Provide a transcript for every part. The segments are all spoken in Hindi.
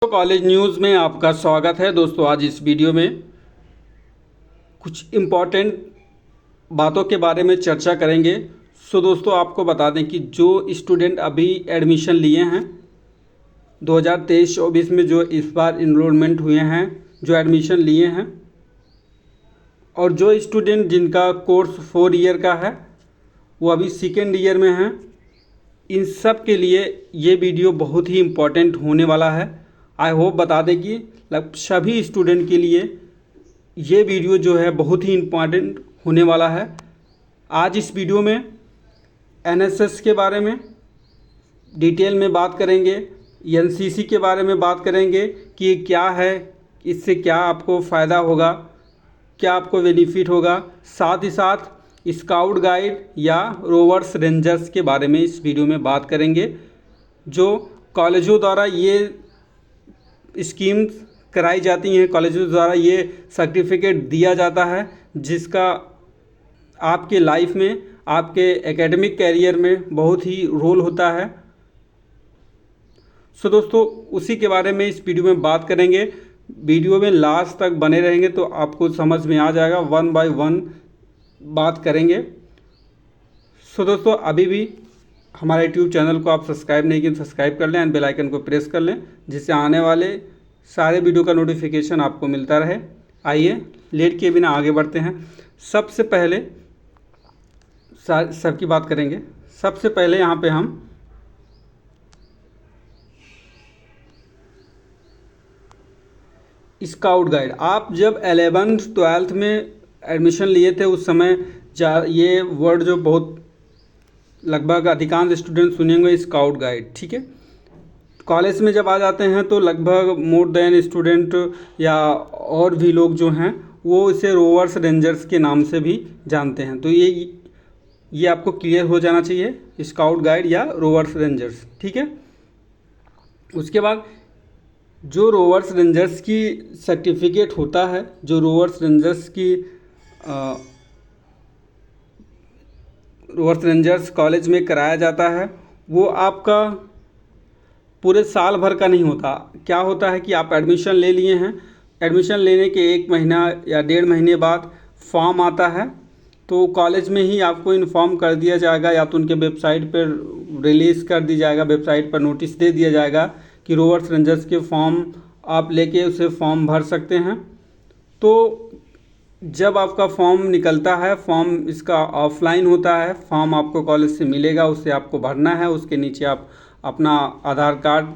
तो कॉलेज न्यूज़ में आपका स्वागत है दोस्तों। आज इस वीडियो में कुछ इम्पॉर्टेंट बातों के बारे में चर्चा करेंगे। दोस्तों आपको बता दें कि जो स्टूडेंट अभी एडमिशन लिए हैं 2023-24 में, जो इस बार इनरोलमेंट हुए हैं, जो एडमिशन लिए हैं, और जो स्टूडेंट जिनका कोर्स 4 ईयर का है वो अभी सेकेंड ईयर में हैं, इन सब के लिए ये वीडियो बहुत ही इम्पोर्टेंट होने वाला है। आई होप बता दें कि सभी स्टूडेंट के लिए ये वीडियो जो है बहुत ही इम्पोर्टेंट होने वाला है। आज इस वीडियो में एनएसएस के बारे में डिटेल में बात करेंगे, एनसीसी के बारे में बात करेंगे कि ये क्या है, इससे क्या आपको फ़ायदा होगा, क्या आपको बेनिफिट होगा। साथ ही साथ स्काउट गाइड या रोवर्स रेंजर्स के बारे में इस वीडियो में बात करेंगे। जो कॉलेजों द्वारा ये स्कीम्स कराई जाती हैं, कॉलेजों द्वारा ये सर्टिफिकेट दिया जाता है, जिसका आपके लाइफ में, आपके एकेडमिक कैरियर में बहुत ही रोल होता है। दोस्तों उसी के बारे में इस वीडियो में बात करेंगे। वीडियो में लास्ट तक बने रहेंगे तो आपको समझ में आ जाएगा, वन बाय वन बात करेंगे। दोस्तों अभी भी हमारे यूट्यूब चैनल को आप सब्सक्राइब नहीं किए, सब्सक्राइब कर लें एंड बेल आइकन को प्रेस कर लें, जिससे आने वाले सारे वीडियो का नोटिफिकेशन आपको मिलता रहे। आइए लेट किए बिना आगे बढ़ते हैं। सबसे पहले सबकी बात करेंगे। सबसे पहले यहाँ पे हम स्काउट गाइड, आप जब 11th-12th में एडमिशन लिए थे उस समय ये वर्ड जो बहुत लगभग अधिकांश स्टूडेंट सुनेंगे, स्काउट गाइड, ठीक है। कॉलेज में जब आ जाते हैं तो लगभग मोर देन स्टूडेंट या और भी लोग जो हैं वो इसे रोवर्स रेंजर्स के नाम से भी जानते हैं। तो ये आपको क्लियर हो जाना चाहिए, स्काउट गाइड या रोवर्स रेंजर्स, ठीक है। उसके बाद जो रोवर्स रेंजर्स की सर्टिफिकेट होता है, जो रोवर्स रेंजर्स कॉलेज में कराया जाता है, वो आपका पूरे साल भर का नहीं होता। क्या होता है कि आप एडमिशन ले लिए हैं, एडमिशन लेने के 1 महीना या 1.5 महीने बाद फॉर्म आता है, तो कॉलेज में ही आपको इन्फॉर्म कर दिया जाएगा, या तो उनके वेबसाइट पर रिलीज़ कर दी जाएगा, वेबसाइट पर नोटिस दे दिया जाएगा कि रोवर्स रेंजर्स के फॉर्म आप लेके उसे फॉर्म भर सकते हैं। तो जब आपका फॉर्म निकलता है, फॉर्म इसका ऑफलाइन होता है, फॉर्म आपको कॉलेज से मिलेगा, उसे आपको भरना है। उसके नीचे आप अपना आधार कार्ड,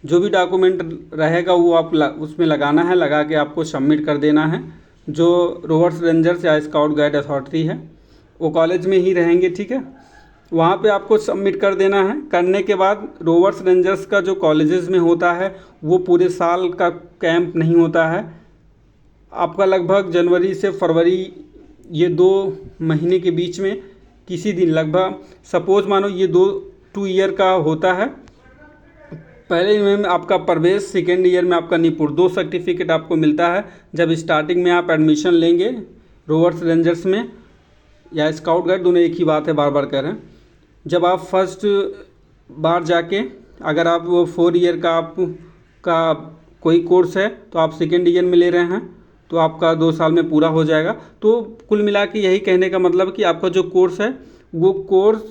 जो भी डॉक्यूमेंट रहेगा वो आप उसमें लगाना है, लगा के आपको सबमिट कर देना है। जो रोवर्स रेंजर्स या स्काउट गाइड अथॉरिटी है वो कॉलेज में ही रहेंगे, ठीक है। वहाँ पे आपको सबमिट कर देना है। करने के बाद रोवर्स रेंजर्स का जो कॉलेजेस में होता है वो पूरे साल का कैंप नहीं होता है, आपका लगभग जनवरी से फरवरी ये 2 महीने के बीच में किसी दिन, लगभग सपोज मानो ये 2 ईयर का होता है। पहले में आपका प्रवेश, सेकेंड ईयर में आपका निपुण, 2 सर्टिफिकेट आपको मिलता है जब स्टार्टिंग में आप एडमिशन लेंगे रोवर्स रेंजर्स में या स्काउट गाइड, दोनों एक ही बात है, बार बार कह रहे हैं। जब आप फर्स्ट बार जाके, अगर आप वो 4 ईयर का आपका कोई कोर्स है तो आप सेकेंड ईयर में ले रहे हैं तो आपका 2 साल में पूरा हो जाएगा। तो कुल मिला के यही कहने का मतलब कि आपका जो कोर्स है वो कोर्स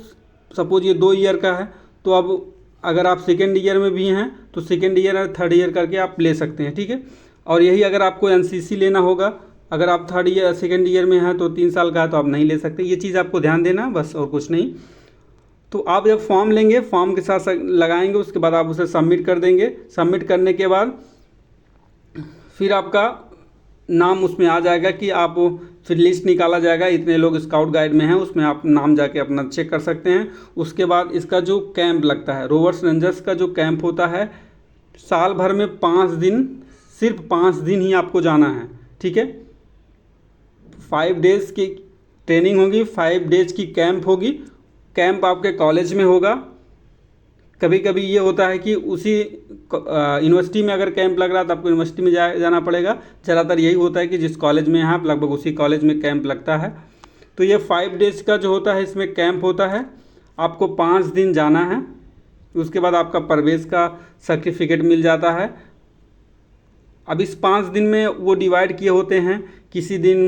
सपोज ये 2 ईयर का है, तो अब अगर आप सेकेंड ईयर में भी हैं तो सेकेंड ईयर और थर्ड ईयर करके आप ले सकते हैं, ठीक है। और यही अगर आपको एनसीसी लेना होगा, अगर आप सेकेंड ईयर में हैं तो 3 साल का है तो आप नहीं ले सकते। ये चीज़ आपको ध्यान देना बस, और कुछ नहीं। तो आप जब फॉर्म लेंगे, फॉर्म के साथ लगाएंगे, उसके बाद आप उसे सबमिट कर देंगे। सबमिट करने के बाद फिर आपका नाम उसमें आ जाएगा कि आप, फिर लिस्ट निकाला जाएगा, इतने लोग स्काउट गाइड में हैं, उसमें आप नाम जाके अपना चेक कर सकते हैं। उसके बाद इसका जो कैंप लगता है, रोवर्स रेंजर्स का जो कैंप होता है, साल भर में 5 दिन, सिर्फ 5 दिन ही आपको जाना है, ठीक है। 5 डेज़ की ट्रेनिंग होगी, 5 डेज़ की कैंप होगी। कैंप आपके कॉलेज में होगा। कभी कभी ये होता है कि उसी यूनिवर्सिटी में अगर कैंप लग रहा है तो आपको यूनिवर्सिटी में जाना पड़ेगा। ज़्यादातर यही होता है कि जिस कॉलेज में हैं आप, लगभग उसी कॉलेज में कैंप लगता है। तो ये 5 डेज़ का जो होता है, इसमें कैंप होता है, आपको 5 दिन जाना है। उसके बाद आपका प्रवेश का सर्टिफिकेट मिल जाता है। अब इस 5 दिन में वो डिवाइड किए होते हैं। किसी दिन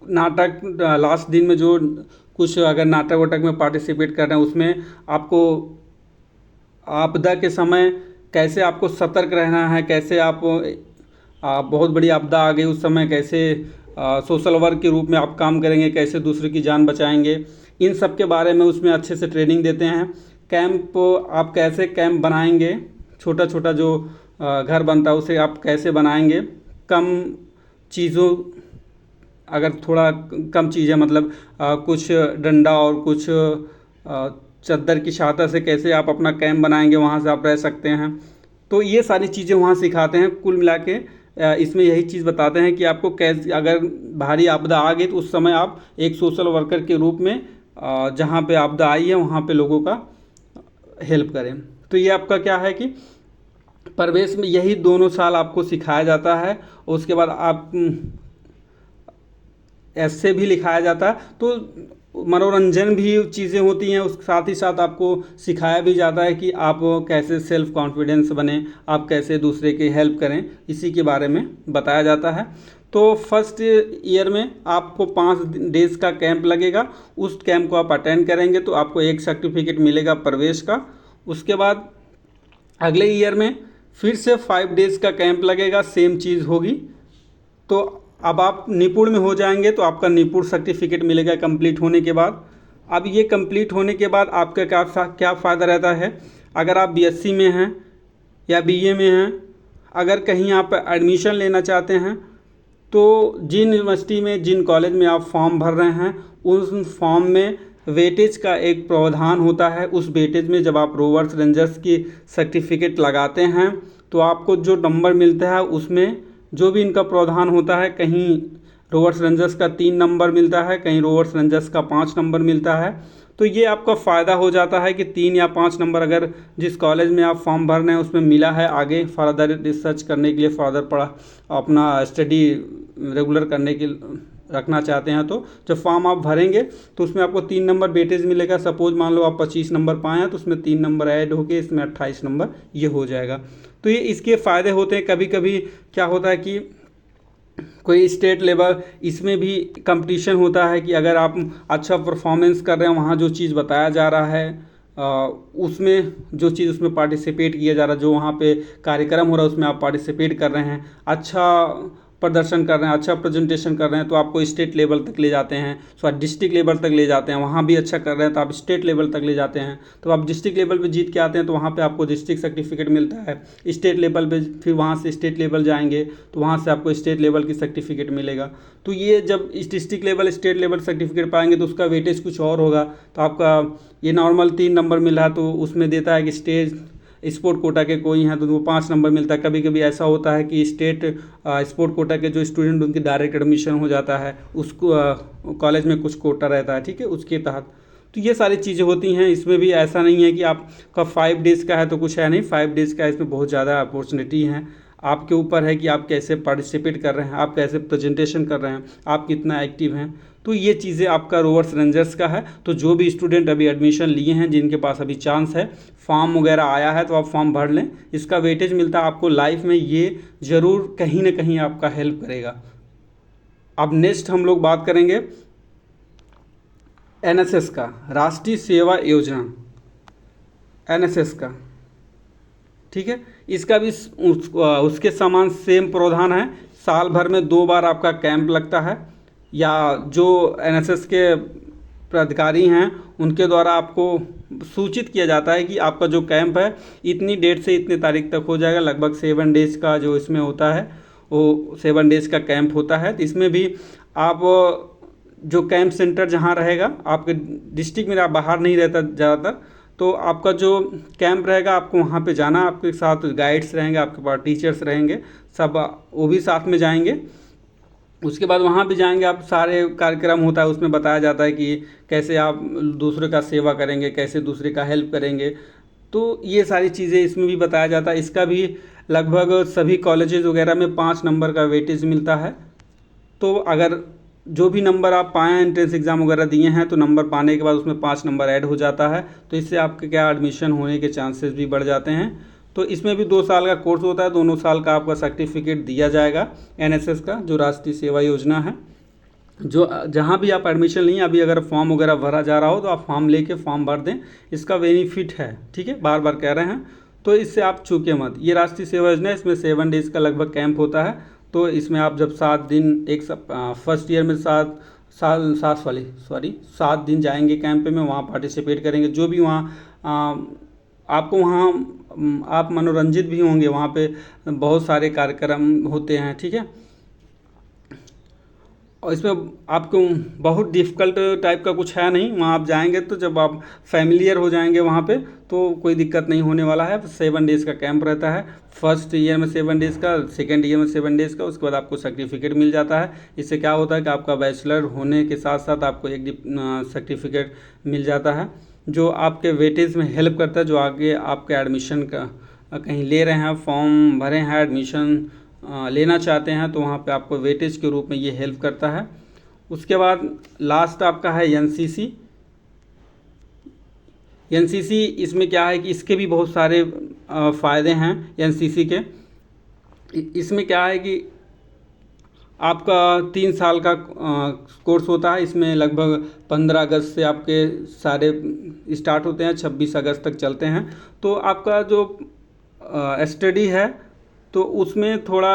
नाटक, लास्ट दिन में जो कुछ अगर नाटक वाटक में पार्टिसिपेट कर रहे हैं उसमें आपको आपदा के समय कैसे आपको सतर्क रहना है, कैसे आप बहुत बड़ी आपदा आ गई उस समय कैसे सोशल वर्क के रूप में आप काम करेंगे, कैसे दूसरे की जान बचाएंगे, इन सब के बारे में उसमें अच्छे से ट्रेनिंग देते हैं। कैंप, आप कैसे कैंप बनाएंगे, छोटा छोटा जो घर बनता है उसे आप कैसे बनाएंगे, कम चीज़ों, अगर थोड़ा कम चीज़ें मतलब कुछ डंडा और कुछ चद्दर की सहायता से कैसे आप अपना कैंप बनाएंगे, वहाँ से आप रह सकते हैं। तो ये सारी चीज़ें वहाँ सिखाते हैं। कुल मिला के इसमें यही चीज़ बताते हैं कि आपको कैसे, अगर भारी आपदा आ गई तो उस समय आप एक सोशल वर्कर के रूप में जहाँ पे आपदा आई है वहाँ पे लोगों का हेल्प करें। तो ये आपका क्या है कि प्रवेश में यही दोनों साल आपको सिखाया जाता है। उसके बाद आप ऐसे भी लिखाया जाता है, तो मनोरंजन भी चीज़ें होती हैं। उस साथ ही साथ आपको सिखाया भी जाता है कि आप कैसे सेल्फ कॉन्फिडेंस बने, आप कैसे दूसरे की हेल्प करें, इसी के बारे में बताया जाता है। तो फर्स्ट ईयर में आपको 5 डेज़ का कैंप लगेगा। उस कैंप को आप अटेंड करेंगे तो आपको एक सर्टिफिकेट मिलेगा प्रवेश का। उसके बाद अगले ईयर में फिर से 5 डेज़ का कैंप लगेगा, सेम चीज़ होगी। तो अब आप निपुण में हो जाएंगे तो आपका निपुण सर्टिफिकेट मिलेगा कंप्लीट होने के बाद। अब ये कंप्लीट होने के बाद आपका क्या फ़ायदा रहता है, अगर आप बीएससी में हैं या बीए में हैं, अगर कहीं आप एडमिशन लेना चाहते हैं तो जिन यूनिवर्सिटी में, जिन कॉलेज में आप फॉर्म भर रहे हैं उस फॉर्म में वेटेज का एक प्रावधान होता है। उस वेटेज में जब आप रोवर्स रेंजर्स की सर्टिफिकेट लगाते हैं तो आपको जो नंबर मिलता है उसमें जो भी इनका प्रावधान होता है, कहीं रोवर्स रेंजर्स का 3 नंबर मिलता है, कहीं रोवर्स रेंजर्स का 5 नंबर मिलता है। तो ये आपका फ़ायदा हो जाता है कि 3 या 5 नंबर अगर जिस कॉलेज में आप फॉर्म भर रहे हैं उसमें मिला है, आगे फर्दर रिसर्च करने के लिए, फर्दर पढ़ा अपना स्टडी रेगुलर करने के रखना चाहते हैं, तो जब फॉर्म आप भरेंगे तो उसमें आपको 3 नंबर वेटेज मिलेगा। सपोज मान लो आप 25 नंबर पाए हैं तो उसमें 3 नंबर ऐड होके इसमें 28 नंबर ये हो जाएगा। तो ये इसके फ़ायदे होते हैं। कभी कभी क्या होता है कि कोई स्टेट लेवल, इसमें भी कंपटीशन होता है कि अगर आप अच्छा परफॉर्मेंस कर रहे हैं, वहाँ जो चीज़ बताया जा रहा है उसमें जो चीज़ उसमें पार्टिसिपेट किया जा रहा है, जो वहाँ पे कार्यक्रम हो रहा है उसमें आप पार्टिसिपेट कर रहे हैं, अच्छा प्रदर्शन कर रहे हैं, अच्छा प्रेजेंटेशन कर रहे हैं, तो आपको स्टेट लेवल तक ले जाते हैं, सॉरी डिस्ट्रिक्ट लेवल तक ले जाते हैं। वहाँ भी अच्छा कर रहे हैं तो आप स्टेट लेवल तक ले जाते हैं। तो आप डिस्ट्रिक्ट लेवल पे जीत के आते हैं तो वहाँ पे आपको डिस्ट्रिक्ट सर्टिफिकेट मिलता है। स्टेट लेवल पे फिर वहाँ से स्टेट लेवल जाएंगे तो वहाँ से आपको स्टेट लेवल की सर्टिफिकेट मिलेगा। तो ये जब इस district level, state level certificate पाएंगे तो उसका वेटेज कुछ और होगा। तो आपका ये नॉर्मल 3 नंबर मिला तो उसमें देता है कि स्टेट स्पोर्ट कोटा के कोई हैं तो वो 5 नंबर मिलता है। कभी कभी ऐसा होता है कि स्टेट स्पोर्ट कोटा के जो स्टूडेंट उनकी डायरेक्ट एडमिशन हो जाता है, उसको कॉलेज में कुछ कोटा रहता है, ठीक है, उसके तहत। तो ये सारी चीज़ें होती हैं। इसमें भी ऐसा नहीं है कि आपका 5 डेज़ का है तो कुछ है नहीं, 5 डेज़ का इसमें बहुत ज़्यादा अपॉर्चुनिटी हैं। आपके ऊपर है कि आप कैसे पार्टिसिपेट कर रहे हैं, आप कैसे प्रेजेंटेशन कर रहे हैं, आप कितना एक्टिव हैं। तो ये चीज़ें आपका रोवर्स रेंजर्स का है। तो जो भी स्टूडेंट अभी एडमिशन लिए हैं, जिनके पास अभी चांस है, फॉर्म वगैरह आया है तो आप फॉर्म भर लें। इसका वेटेज मिलता है आपको लाइफ में, ये ज़रूर कहीं ना कहीं आपका हेल्प करेगा। अब नेक्स्ट हम लोग बात करेंगे एनएसएस का, राष्ट्रीय सेवा योजना, एनएसएस का, ठीक है। इसका भी उसके समान सेम प्रावधान है। साल भर में 2 बार आपका कैंप लगता है, या जो एनएसएस के प्राधिकारी हैं उनके द्वारा आपको सूचित किया जाता है कि आपका जो कैंप है इतनी डेट से इतने तारीख तक हो जाएगा। लगभग 7 डेज़ का जो इसमें होता है वो 7 डेज़ का कैंप होता है। तो इसमें भी आप जो कैंप सेंटर जहाँ रहेगा, आपके डिस्ट्रिक्ट में, आप बाहर नहीं रहता ज़्यादातर, तो आपका जो कैंप रहेगा आपको वहाँ पे जाना, आपके साथ गाइड्स रहेंगे, आपके पास टीचर्स रहेंगे, सब वो भी साथ में जाएंगे। उसके बाद वहाँ भी जाएंगे आप, सारे कार्यक्रम होता है उसमें बताया जाता है कि कैसे आप दूसरे का सेवा करेंगे, कैसे दूसरे का हेल्प करेंगे। तो ये सारी चीज़ें इसमें भी बताया जाता है। इसका भी लगभग सभी कॉलेजेस वगैरह में 5 नंबर का वेटेज मिलता है। तो अगर जो भी नंबर आप पाएँ, एंट्रेंस एग्ज़ाम वगैरह दिए हैं, तो नंबर पाने के बाद उसमें 5 नंबर ऐड हो जाता है। तो इससे आपके क्या एडमिशन होने के चांसेस भी बढ़ जाते हैं। तो इसमें भी 2 साल का कोर्स होता है, दोनों साल का आपका सर्टिफिकेट दिया जाएगा एनएसएस का, जो राष्ट्रीय सेवा योजना है। जो जहाँ भी आप एडमिशन लें, अभी अगर फॉर्म वगैरह भरा जा रहा हो तो आप फॉर्म लेके फॉर्म भर दें, इसका बेनिफिट है, ठीक है, बार बार कह रहे हैं, तो इससे आप चूके मत। ये राष्ट्रीय सेवा योजना है, इसमें 7 डेज़ का लगभग कैंप होता है। तो इसमें आप जब 7 दिन फर्स्ट ईयर में 7 दिन जाएंगे कैंप में, वहाँ पार्टिसिपेट करेंगे, जो भी वहाँ आपको वहाँ आप मनोरंजित भी होंगे, वहाँ पे बहुत सारे कार्यक्रम होते हैं, ठीक है। और इसमें आपको बहुत डिफ़िकल्ट टाइप का कुछ है नहीं, वहाँ आप जाएंगे तो जब आप फैमिलियर हो जाएंगे वहाँ पे तो कोई दिक्कत नहीं होने वाला है। 7 डेज़ का कैंप रहता है, फर्स्ट ईयर में 7 डेज़ का, सेकेंड ईयर में 7 डेज़ का, उसके बाद आपको सर्टिफिकेट मिल जाता है। इससे क्या होता है कि आपका बैचलर होने के साथ साथ आपको एक सर्टिफिकेट मिल जाता है, जो आपके वेटेज में हेल्प करता है, जो आगे आपके एडमिशन का कहीं ले रहे हैं, फॉर्म भरे हैं, एडमिशन लेना चाहते हैं, तो वहाँ पे आपको वेटेज के रूप में ये हेल्प करता है। उसके बाद लास्ट आपका है एनसीसी। एनसीसी इसमें क्या है कि इसके भी बहुत सारे फ़ायदे हैं एनसीसी के। इसमें क्या है कि आपका 3 साल का कोर्स होता है, इसमें लगभग 15 अगस्त से आपके सारे स्टार्ट होते हैं, 26 अगस्त तक चलते हैं। तो आपका जो स्टडी है तो उसमें थोड़ा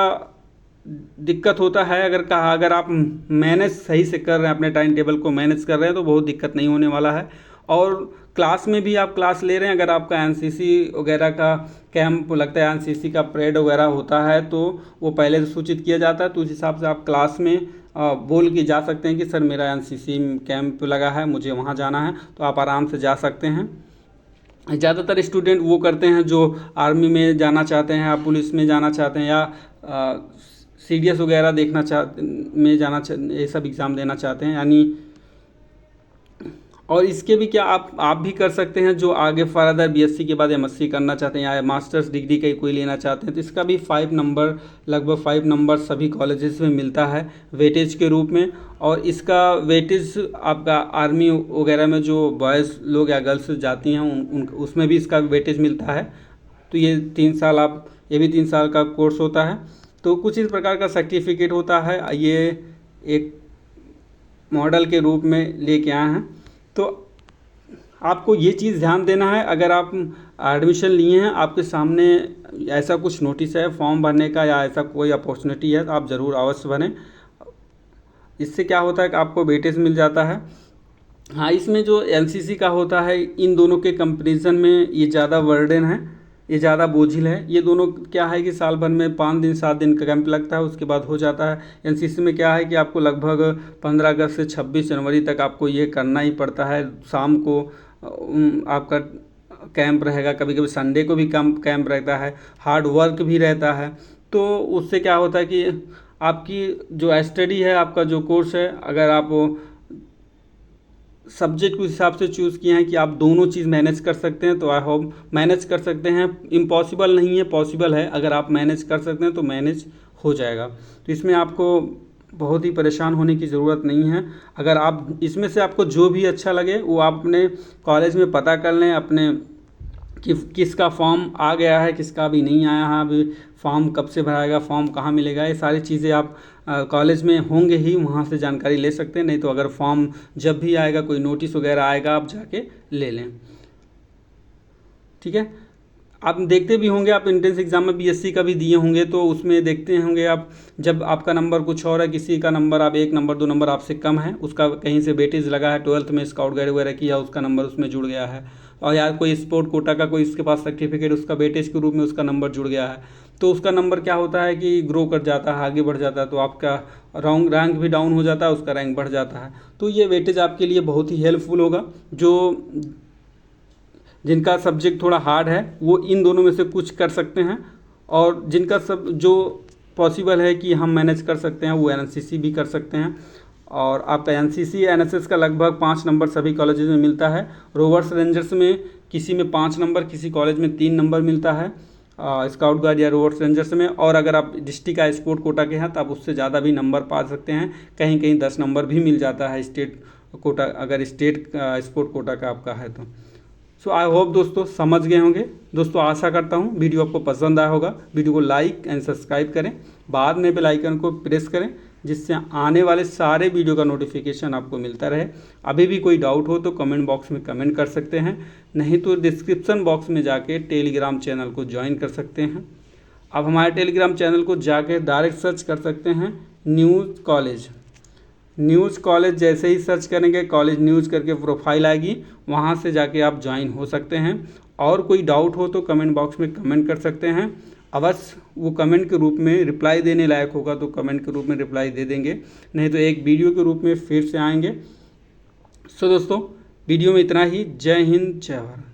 दिक्कत होता है, अगर आप मैनेज सही से कर रहे हैं, अपने टाइम टेबल को मैनेज कर रहे हैं, तो बहुत दिक्कत नहीं होने वाला है। और क्लास में भी आप क्लास ले रहे हैं, अगर आपका एनसीसी वगैरह का कैंप लगता है, एनसीसी का परेड वगैरह होता है, तो वो पहले से सूचित किया जाता है, तो उस हिसाब से आप क्लास में बोल के जा सकते हैं कि सर मेरा एनसीसी कैंप लगा है, मुझे वहाँ जाना है, तो आप आराम से जा सकते हैं। ज़्यादातर स्टूडेंट वो करते हैं जो आर्मी में जाना चाहते हैं या पुलिस में जाना चाहते हैं या सीडीएस वगैरह ये सब एग्ज़ाम देना चाहते हैं, यानी। और इसके भी क्या आप भी कर सकते हैं, जो आगे फर्दर बीएससी के बाद एमएससी करना चाहते हैं या मास्टर्स डिग्री का कोई लेना चाहते हैं, तो इसका भी लगभग 5 नंबर सभी कॉलेजेस में मिलता है वेटेज के रूप में। और इसका वेटेज आपका आर्मी वगैरह में जो बॉयज़ लोग या गर्ल्स जाती हैं उसमें भी इसका वेटेज मिलता है। तो ये 3 साल का कोर्स होता है। तो कुछ इस प्रकार का सर्टिफिकेट होता है, ये एक मॉडल के रूप में लेके आए हैं। तो आपको ये चीज़ ध्यान देना है, अगर आप एडमिशन लिए हैं, आपके सामने ऐसा कुछ नोटिस है फॉर्म भरने का या ऐसा कोई अपॉर्चुनिटी है, तो आप ज़रूर अवश्य भरें। इससे क्या होता है कि आपको वेटेज मिल जाता है। हाँ, इसमें जो एनसीसी का होता है, इन दोनों के कंपैरिजन में ये ज़्यादा बर्डन है, ये ज़्यादा बोझिल है। ये दोनों क्या है कि साल भर में 5 दिन 7 दिन का कैंप लगता है, उसके बाद हो जाता है। एनसीसी में क्या है कि आपको लगभग 15 अगस्त से 26 जनवरी तक आपको ये करना ही पड़ता है। शाम को आपका कैंप रहेगा, कभी कभी संडे को भी कैंप रहता है, हार्ड वर्क भी रहता है। तो उससे क्या होता है कि आपकी जो स्टडी है, आपका जो कोर्स है, अगर आप सब्जेक्ट के हिसाब से चूज़ किए हैं कि आप दोनों चीज़ मैनेज कर सकते हैं, तो आई होप मैनेज कर सकते हैं। इम्पॉसिबल नहीं है, पॉसिबल है। अगर आप मैनेज कर सकते हैं तो मैनेज हो जाएगा। तो इसमें आपको बहुत ही परेशान होने की ज़रूरत नहीं है। अगर आप इसमें से आपको जो भी अच्छा लगे वो आप अपने कॉलेज में पता कर लें, अपने कि किसका फॉर्म आ गया है, किसका अभी नहीं आया है, अभी फॉर्म कब से भराएगा, फॉर्म कहाँ मिलेगा, ये सारी चीज़ें आप कॉलेज में होंगे ही, वहाँ से जानकारी ले सकते हैं। नहीं तो अगर फॉर्म जब भी आएगा, कोई नोटिस वगैरह आएगा, आप जाके ले लें, ठीक है। आप देखते भी होंगे, आप एंट्रेंस एग्ज़ाम में बीएससी का भी दिए होंगे, तो उसमें देखते होंगे आप, जब आपका नंबर कुछ और है, किसी का नंबर आप 1 नंबर 2 नंबर आपसे कम है, उसका कहीं से वेटेज लगा है, 12th में स्काउट गाइड वगैरह किया, उसका नंबर उसमें जुड़ गया है, और यार कोई स्पोर्ट कोटा का कोई इसके पास सर्टिफिकेट, उसका वेटेज के रूप में उसका नंबर जुड़ गया है, तो उसका नंबर क्या होता है कि ग्रो कर जाता है, आगे बढ़ जाता है, तो आपका रैंक भी डाउन हो जाता है, उसका रैंक बढ़ जाता है। तो ये वेटेज आपके लिए बहुत ही हेल्पफुल होगा। जिनका सब्जेक्ट थोड़ा हार्ड है वो इन दोनों में से कुछ कर सकते हैं, और जिनका जो पॉसिबल है कि हम मैनेज कर सकते हैं, वो एनसीसी भी कर सकते हैं। और आप एनसीसी एनएसएस का लगभग 5 नंबर सभी कॉलेजेस में मिलता है। रोवर्स रेंजर्स में किसी में 5 नंबर, किसी कॉलेज में 3 नंबर मिलता है स्काउट गार्ड या रोवर्स रेंजर्स में। और अगर आप डिस्ट्रिक्ट का स्पोर्ट कोटा के हैं तो आप उससे ज़्यादा भी नंबर पा सकते हैं, कहीं कहीं 10 नंबर भी मिल जाता है स्टेट कोटा, अगर स्टेट स्पोर्ट कोटा का आपका है तो। सो आई होप दोस्तों समझ गए होंगे। दोस्तों आशा करता हूँ वीडियो आपको पसंद आया होगा। वीडियो को लाइक एंड सब्सक्राइब करें, बाद में बेल आइकन को प्रेस करें, जिससे आने वाले सारे वीडियो का नोटिफिकेशन आपको मिलता रहे। अभी भी कोई डाउट हो तो कमेंट बॉक्स में कमेंट कर सकते हैं, नहीं तो डिस्क्रिप्शन बॉक्स में जाके टेलीग्राम चैनल को ज्वाइन कर सकते हैं। अब हमारे टेलीग्राम चैनल को जाके डायरेक्ट सर्च कर सकते हैं न्यूज़ कॉलेज। न्यूज़ कॉलेज जैसे ही सर्च करेंगे कॉलेज न्यूज़ करके प्रोफाइल आएगी, वहाँ से जाके आप ज्वाइन हो सकते हैं। और कोई डाउट हो तो कमेंट बॉक्स में कमेंट कर सकते हैं। अवश्य वो कमेंट के रूप में रिप्लाई देने लायक होगा तो कमेंट के रूप में रिप्लाई दे देंगे, नहीं तो एक वीडियो के रूप में फिर से आएंगे। सो दोस्तों वीडियो में इतना ही। जय हिंद, जय भारत।